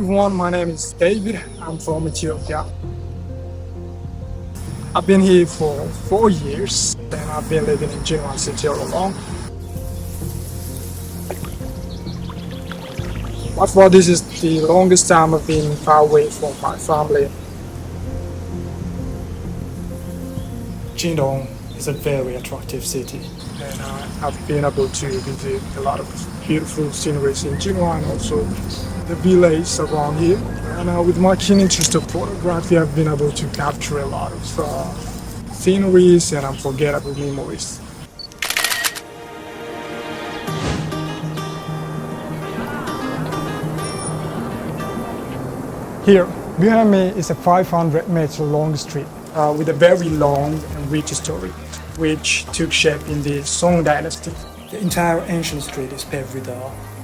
everyone, my name is David. I'm from Ethiopia. I've been here for 4 years and I've been living in Jinhua city all along. By far, this is the longest time I've been far away from my family. Jindong is a very attractive city, and I've been able to visit a lot of beautiful sceneries in Jinhua and also the villages around here. And with my keen interest of photography, I've been able to capture a lot of sceneries and unforgettable memories. Here, behind me is a 500-meter long street with a very long and rich story, which took shape in the Song dynasty. The entire ancient street is paved with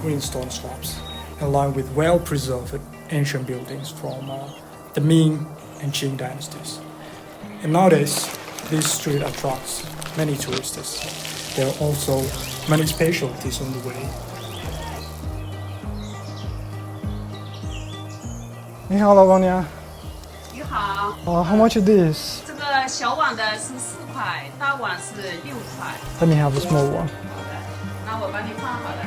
green stone slabs, along with well-preserved ancient buildings from the Ming and Qing dynasties. And nowadays, this street attracts many tourists. There are also many specialties on the way. 你好，老板娘。你好。How much is this? 这个小碗的是4块，大碗是6块。Let me have a small one. 好的，那我帮你放好了。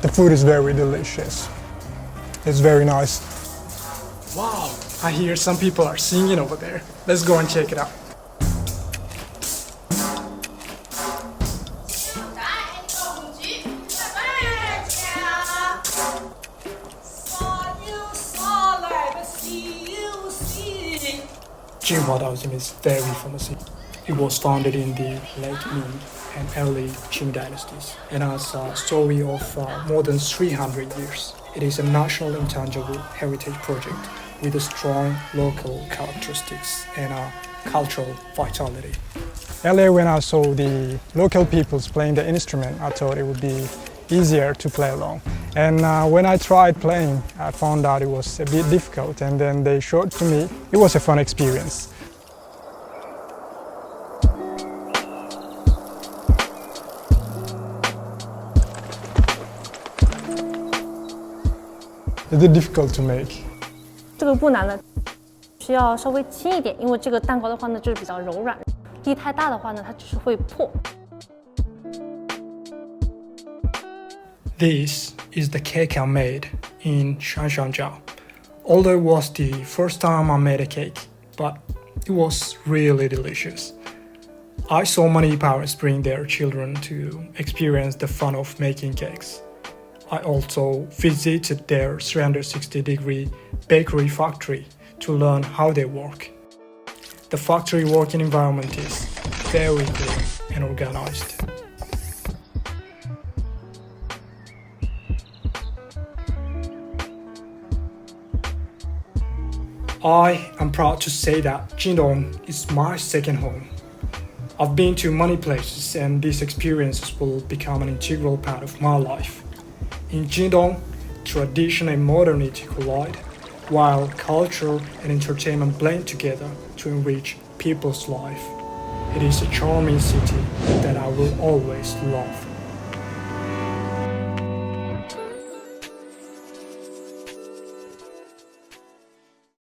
The food is very delicious. It's very nice. Wow, I hear some people are singing over there. Let's go and check it out. Jinhua Daoqing is very famous. It was founded in the late Ming and early Qing dynasties and has a story of more than 300 years. It is a national intangible heritage project with a strong local characteristics and a cultural vitality. Earlier when I saw the local peoples playing the instrument, I thought it would be easier to play along. And when I tried playing, I found out it was a bit difficult, and then they showed to me. It was a fun experience. Is it difficult to make? 这个不难的，需要稍微轻一点，因为这个蛋糕的话呢就是比较柔软，力太大的话呢它就是会破。This is the cake I made in Shanshangjiao. Although it was the first time I made a cake, but it was really delicious. I saw many parents bring their children to experience the fun of making cakes. I also visited their 360-degree bakery factory to learn how they work. The factory working environment is very clean and organized. I am proud to say that Jindong is my second home. I've been to many places and these experiences will become an integral part of my life. In Jindong, tradition and modernity collide, while culture and entertainment blend together to enrich people's life. It is a charming city that I will always love.